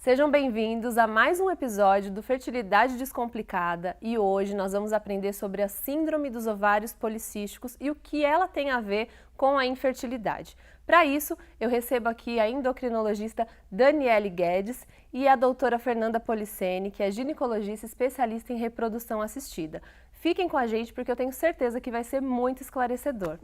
Sejam bem-vindos a mais um episódio do Fertilidade Descomplicada e hoje nós vamos aprender sobre a síndrome dos ovários policísticos e o que ela tem a ver com a infertilidade. Para isso, eu recebo aqui a endocrinologista Daniele Guedes e a doutora Fernanda Policeni, que é ginecologista especialista em reprodução assistida. Fiquem com a gente porque eu tenho certeza que vai ser muito esclarecedor.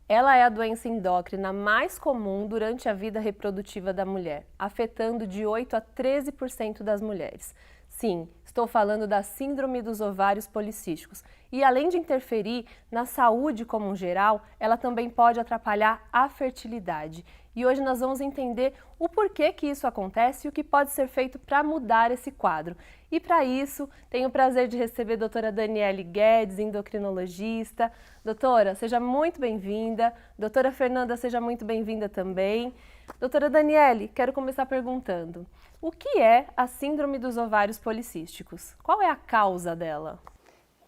Ela é a doença endócrina mais comum durante a vida reprodutiva da mulher, afetando de 8 a 13% das mulheres. Sim, estou falando da síndrome dos ovários policísticos. E além de interferir na saúde como um geral, ela também pode atrapalhar a fertilidade. E hoje nós vamos entender o porquê que isso acontece e o que pode ser feito para mudar esse quadro. E para isso, tenho o prazer de receber a doutora Daniele Guedes, endocrinologista. Doutora, seja muito bem-vinda. Doutora Fernanda, seja muito bem-vinda também. Doutora Daniele, quero começar perguntando, o que é a síndrome dos ovários policísticos? Qual é a causa dela?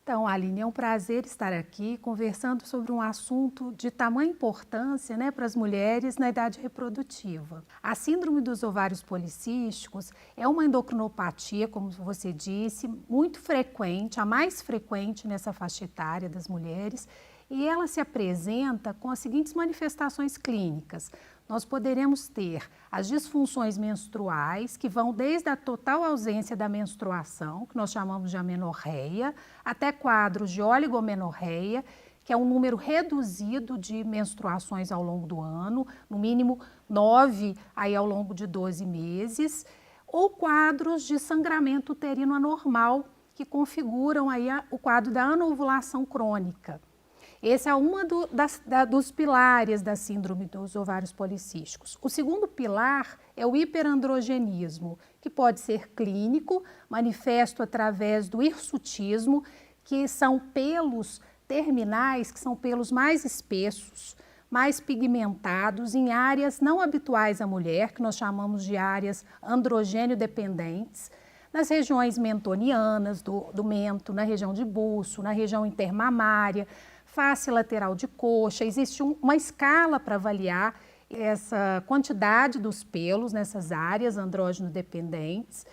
Então, Aline, é um prazer estar aqui conversando sobre um assunto de tamanha importância, para as mulheres na idade reprodutiva. A síndrome dos ovários policísticos é uma endocrinopatia, como você disse, muito frequente, a mais frequente nessa faixa etária das mulheres, e ela se apresenta com as seguintes manifestações clínicas. Nós poderemos ter as disfunções menstruais, que vão desde a total ausência da menstruação, que nós chamamos de amenorreia, até quadros de oligomenorreia, que é um número reduzido de menstruações ao longo do ano, no mínimo 9 aí ao longo de 12 meses, ou quadros de sangramento uterino anormal, que configuram aí o quadro da anovulação crônica. Esse é um dos pilares da síndrome dos ovários policísticos. O segundo pilar é o hiperandrogenismo, que pode ser clínico, manifesto através do hirsutismo, que são pelos terminais, que são pelos mais espessos, mais pigmentados em áreas não habituais à mulher, que nós chamamos de áreas androgênio dependentes, nas regiões mentonianas, do mento, na região de buço, na região intermamária, face lateral de coxa. Existe uma escala para avaliar essa quantidade dos pelos nessas áreas andrógeno dependentes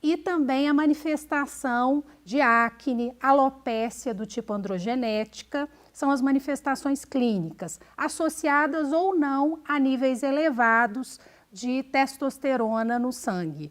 e também a manifestação de acne, alopécia do tipo androgenética, são as manifestações clínicas, associadas ou não a níveis elevados de testosterona no sangue.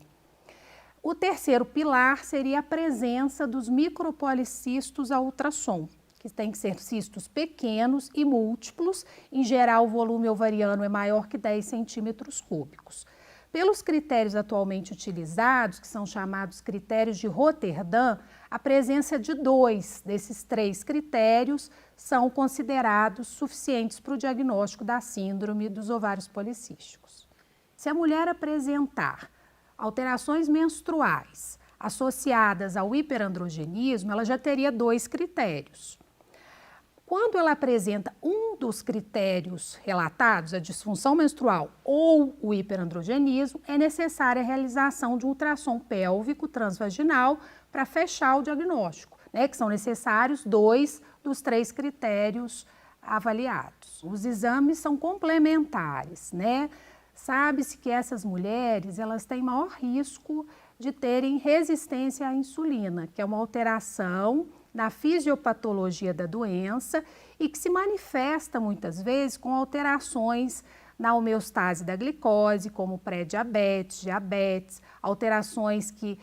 O terceiro pilar seria a presença dos micropolicistos a ultrassom, que tem que ser cistos pequenos e múltiplos, em geral o volume ovariano é maior que 10 centímetros cúbicos. Pelos critérios atualmente utilizados, que são chamados critérios de Roterdã, a presença de 2 desses 3 critérios são considerados suficientes para o diagnóstico da síndrome dos ovários policísticos. Se a mulher apresentar alterações menstruais associadas ao hiperandrogenismo, ela já teria 2 critérios. Quando ela apresenta um dos critérios relatados, a disfunção menstrual ou o hiperandrogenismo, é necessária a realização de um ultrassom pélvico transvaginal para fechar o diagnóstico, que são necessários 2 dos 3 critérios avaliados. Os exames são complementares, Sabe-se que essas mulheres, elas têm maior risco de terem resistência à insulina, que é uma alteração na fisiopatologia da doença e que se manifesta muitas vezes com alterações na homeostase da glicose, como pré-diabetes, diabetes, alterações que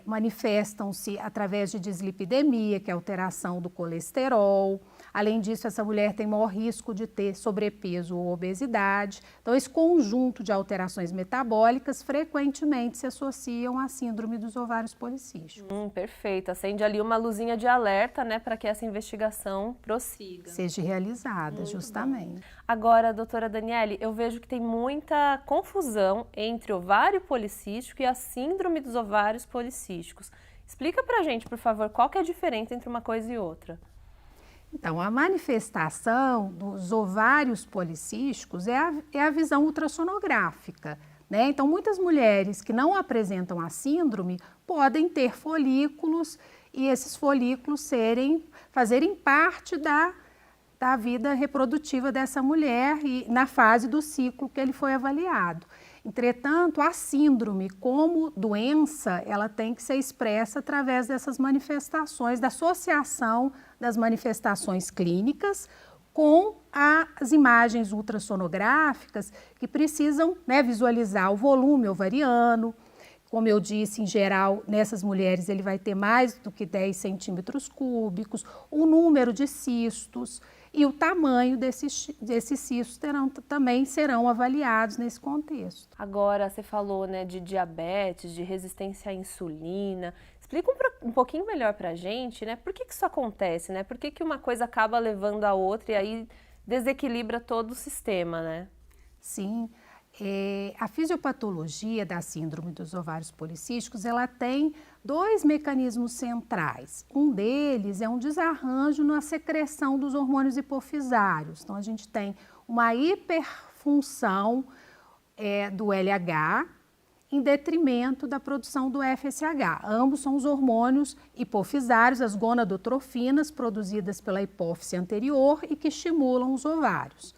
manifestam-se através de dislipidemia, que é alteração do colesterol. Além disso, essa mulher tem maior risco de ter sobrepeso ou obesidade. Então, esse conjunto de alterações metabólicas frequentemente se associam à síndrome dos ovários policísticos. Perfeito. Acende ali uma luzinha de alerta, para que essa investigação prossiga. Seja realizada, Muito justamente. Bom. Agora, doutora Daniele, eu vejo que tem muita confusão entre ovário policístico e a síndrome dos ovários policísticos. Explica pra gente, por favor, qual que é a diferença entre uma coisa e outra? Então, a manifestação dos ovários policísticos é a visão ultrassonográfica, Então, muitas mulheres que não apresentam a síndrome podem ter folículos e esses folículos fazerem parte da vida reprodutiva dessa mulher e na fase do ciclo que ele foi avaliado. Entretanto, a síndrome, como doença, ela tem que ser expressa através dessas manifestações, da associação das manifestações clínicas com as imagens ultrassonográficas que precisam, né, visualizar o volume ovariano. Como eu disse, em geral, nessas mulheres ele vai ter mais do que 10 centímetros cúbicos, o número de cistos e o tamanho desses cistos também serão avaliados nesse contexto. Agora, você falou, né, de diabetes, de resistência à insulina. Explica um pouquinho melhor para a gente, né, por que isso acontece, né? Por que uma coisa acaba levando a outra e aí desequilibra todo o sistema, né? Sim. A fisiopatologia da síndrome dos ovários policísticos, ela tem dois mecanismos centrais. Um deles é um desarranjo na secreção dos hormônios hipofisários. Então, a gente tem uma hiperfunção do LH em detrimento da produção do FSH. Ambos são os hormônios hipofisários, as gonadotrofinas produzidas pela hipófise anterior e que estimulam os ovários.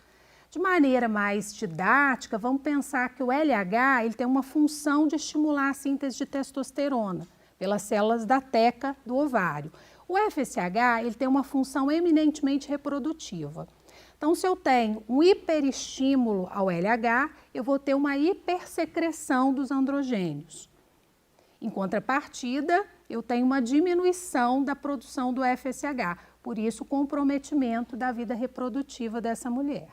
De maneira mais didática, vamos pensar que o LH ele tem uma função de estimular a síntese de testosterona pelas células da teca do ovário. O FSH ele tem uma função eminentemente reprodutiva. Então, se eu tenho um hiperestímulo ao LH, eu vou ter uma hipersecreção dos androgênios. Em contrapartida, eu tenho uma diminuição da produção do FSH, por isso o comprometimento da vida reprodutiva dessa mulher.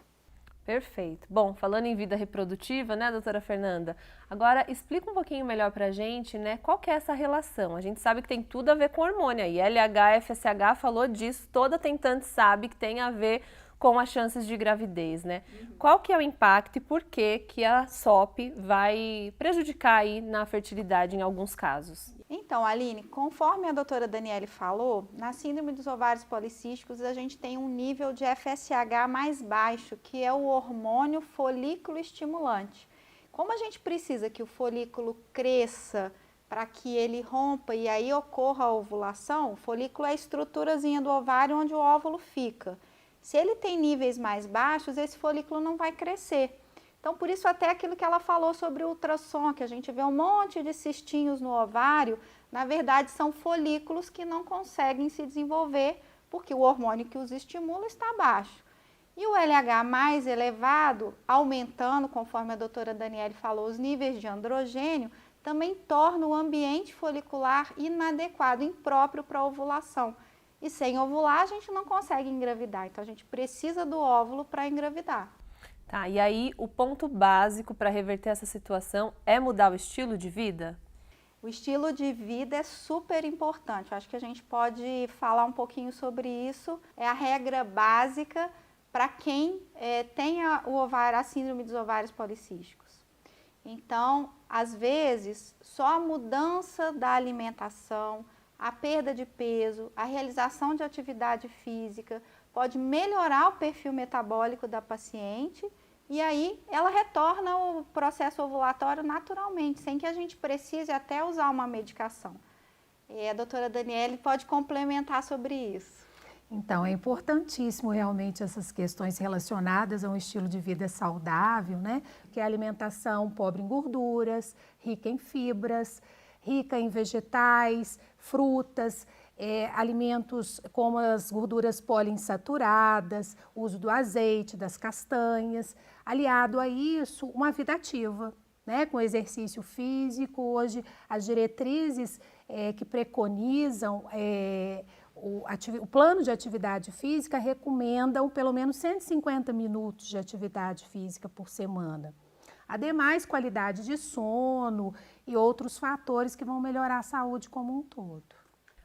Perfeito. Bom, falando em vida reprodutiva, né, doutora Fernanda? Agora, explica um pouquinho melhor pra gente, né, qual que é essa relação? A gente sabe que tem tudo a ver com hormônio aí. LH, FSH falou disso, toda tentante sabe que tem a ver com as chances de gravidez, né? Qual que é o impacto e por que a SOP vai prejudicar aí na fertilidade em alguns casos? Então, Aline, conforme a doutora Daniele falou, na síndrome dos ovários policísticos a gente tem um nível de FSH mais baixo, que é o hormônio folículo estimulante. Como a gente precisa que o folículo cresça para que ele rompa e aí ocorra a ovulação, o folículo é a estruturazinha do ovário onde o óvulo fica. Se ele tem níveis mais baixos, esse folículo não vai crescer. Então, por isso até aquilo que ela falou sobre o ultrassom, que a gente vê um monte de cistinhos no ovário, na verdade são folículos que não conseguem se desenvolver, porque o hormônio que os estimula está baixo. E o LH mais elevado, aumentando, conforme a doutora Daniele falou, os níveis de androgênio, também torna o ambiente folicular inadequado, impróprio para a ovulação. E sem ovular, a gente não consegue engravidar. Então, a gente precisa do óvulo para engravidar. Tá, e aí o ponto básico para reverter essa situação é mudar o estilo de vida? O estilo de vida é super importante. Acho que a gente pode falar um pouquinho sobre isso. É a regra básica para quem tem a síndrome dos ovários policísticos. Então, às vezes, só a mudança da alimentação, a perda de peso, a realização de atividade física pode melhorar o perfil metabólico da paciente e aí ela retorna o processo ovulatório naturalmente, sem que a gente precise até usar uma medicação. E a doutora Daniele pode complementar sobre isso. Então, é importantíssimo realmente essas questões relacionadas a um estilo de vida saudável, né? Que é a alimentação pobre em gorduras, rica em fibras, rica em vegetais, frutas, alimentos como as gorduras poliinsaturadas, o uso do azeite, das castanhas, aliado a isso, uma vida ativa, né, com exercício físico. Hoje, as diretrizes que preconizam o plano de atividade física recomendam pelo menos 150 minutos de atividade física por semana. Ademais, qualidade de sono e outros fatores que vão melhorar a saúde como um todo.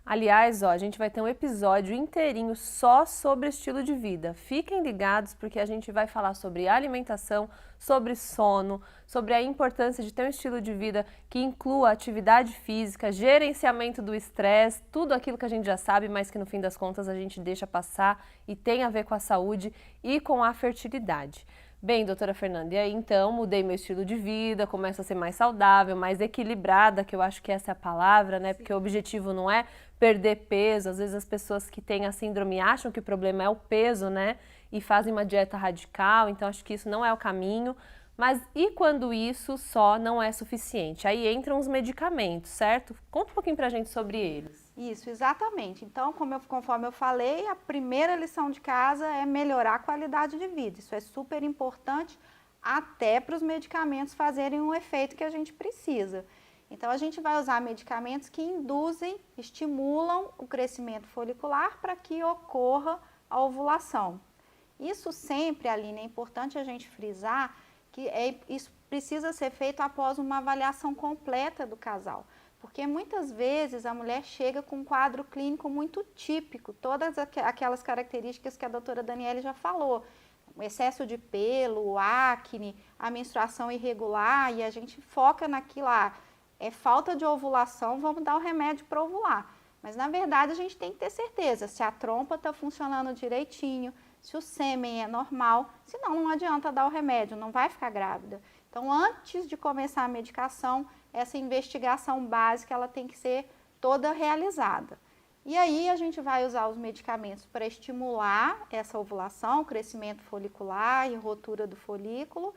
Aliás, a gente vai ter um episódio inteirinho só sobre estilo de vida. Fiquem ligados porque a gente vai falar sobre alimentação, sobre sono, sobre a importância de ter um estilo de vida que inclua atividade física, gerenciamento do estresse, tudo aquilo que a gente já sabe, mas que no fim das contas a gente deixa passar e tem a ver com a saúde e com a fertilidade. Bem, doutora Fernanda, e aí então mudei meu estilo de vida, começo a ser mais saudável, mais equilibrada, que eu acho que essa é a palavra, né? Porque o objetivo não é perder peso. Às vezes as pessoas que têm a síndrome acham que o problema é o peso, né? E fazem uma dieta radical, então acho que isso não é o caminho. Mas e quando isso só não é suficiente? Aí entram os medicamentos, certo? Conta um pouquinho pra gente sobre eles. Isso, exatamente. Então, conforme eu falei, a primeira lição de casa é melhorar a qualidade de vida. Isso é super importante até para os medicamentos fazerem o efeito que a gente precisa. Então, a gente vai usar medicamentos que induzem, estimulam o crescimento folicular para que ocorra a ovulação. Isso sempre, Aline, é importante a gente frisar que isso precisa ser feito após uma avaliação completa do casal. Porque muitas vezes a mulher chega com um quadro clínico muito típico, todas aquelas características que a doutora Daniele já falou. O excesso de pelo, o acne, a menstruação irregular, e a gente foca naquilo lá. É falta de ovulação, vamos dar o remédio para ovular. Mas na verdade a gente tem que ter certeza se a trompa está funcionando direitinho, se o sêmen é normal, senão não adianta dar o remédio, não vai ficar grávida. Então, antes de começar a medicação, essa investigação básica ela tem que ser toda realizada. E aí a gente vai usar os medicamentos para estimular essa ovulação, crescimento folicular e rotura do folículo.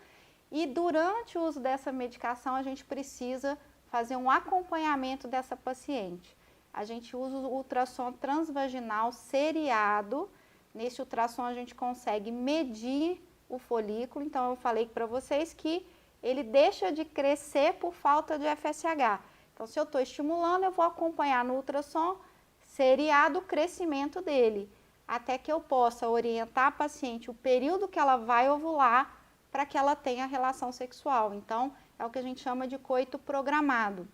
E durante o uso dessa medicação, a gente precisa fazer um acompanhamento dessa paciente. A gente usa o ultrassom transvaginal seriado. Nesse ultrassom a gente consegue medir o folículo. Então eu falei para vocês que ele deixa de crescer por falta de FSH. Então se eu estou estimulando, eu vou acompanhar no ultrassom seriado o crescimento dele, até que eu possa orientar a paciente o período que ela vai ovular para que ela tenha relação sexual. Então é o que a gente chama de coito programado.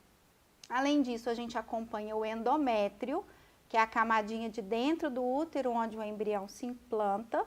Além disso, a gente acompanha o endométrio, que é a camadinha de dentro do útero onde o embrião se implanta.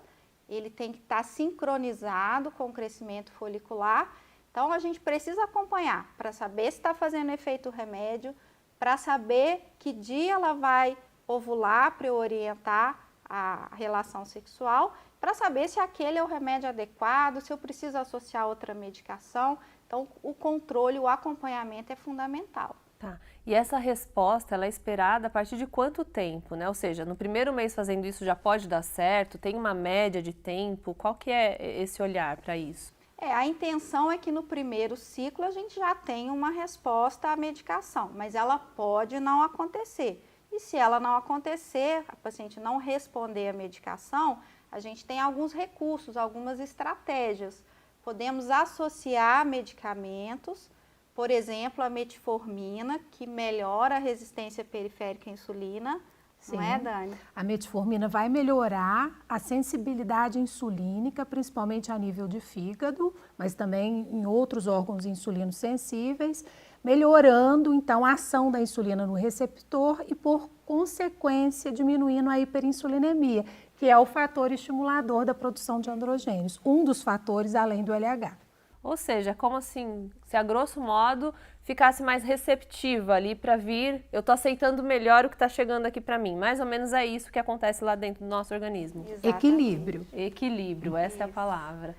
Ele tem que estar sincronizado com o crescimento folicular. Então, a gente precisa acompanhar para saber se está fazendo efeito o remédio, para saber que dia ela vai ovular para eu orientar a relação sexual, para saber se aquele é o remédio adequado, se eu preciso associar outra medicação. Então, o controle, o acompanhamento é fundamental. Tá. E essa resposta, ela é esperada a partir de quanto tempo, né? Ou seja, no primeiro mês fazendo isso já pode dar certo? Tem uma média de tempo? Qual que é esse olhar para isso? A intenção é que no primeiro ciclo a gente já tenha uma resposta à medicação, mas ela pode não acontecer. E se ela não acontecer, a paciente não responder à medicação, a gente tem alguns recursos, algumas estratégias. Podemos associar medicamentos, por exemplo, a metformina, que melhora a resistência periférica à insulina. Sim. Não é, Dani? A metformina vai melhorar a sensibilidade insulínica, principalmente a nível de fígado, mas também em outros órgãos insulinos sensíveis, melhorando então a ação da insulina no receptor e, por consequência, diminuindo a hiperinsulinemia, que é o fator estimulador da produção de androgênios, um dos fatores além do LH. Ou seja, como assim, se a grosso modo ficasse mais receptiva ali para vir, eu tô aceitando melhor o que está chegando aqui para mim. Mais ou menos é isso que acontece lá dentro do nosso organismo. Exatamente. Equilíbrio. Equilíbrio, essa é a palavra.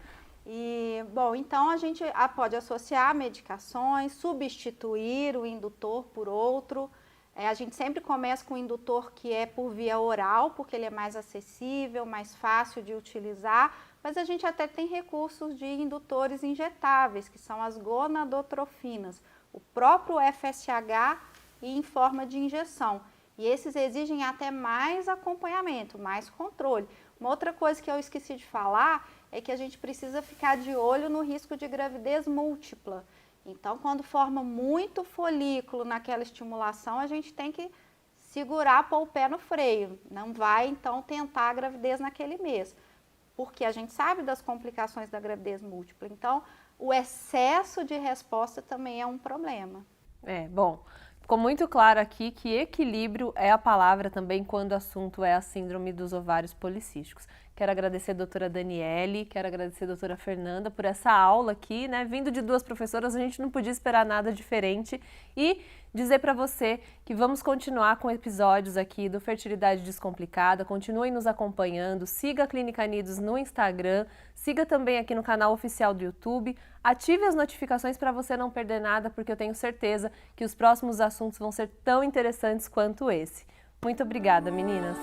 E, bom, então a gente pode associar medicações, substituir o indutor por outro. A gente sempre começa com o indutor que é por via oral, porque ele é mais acessível, mais fácil de utilizar, mas a gente até tem recursos de indutores injetáveis, que são as gonadotrofinas, o próprio FSH e em forma de injeção. E esses exigem até mais acompanhamento, mais controle. Uma outra coisa que eu esqueci de falar é que a gente precisa ficar de olho no risco de gravidez múltipla. Então, quando forma muito folículo naquela estimulação, a gente tem que segurar, pôr o pé no freio. Não vai, então, tentar a gravidez naquele mês, porque a gente sabe das complicações da gravidez múltipla. Então, o excesso de resposta também é um problema. Bom, ficou muito claro aqui que equilíbrio é a palavra também quando o assunto é a síndrome dos ovários policísticos. Quero agradecer a doutora Daniele, quero agradecer a doutora Fernanda por essa aula aqui, né? Vindo de duas professoras, a gente não podia esperar nada diferente. E dizer para você que vamos continuar com episódios aqui do Fertilidade Descomplicada. Continuem nos acompanhando, siga a Clínica Nidos no Instagram, siga também aqui no canal oficial do YouTube. Ative as notificações para você não perder nada, porque eu tenho certeza que os próximos assuntos vão ser tão interessantes quanto esse. Muito obrigada, meninas.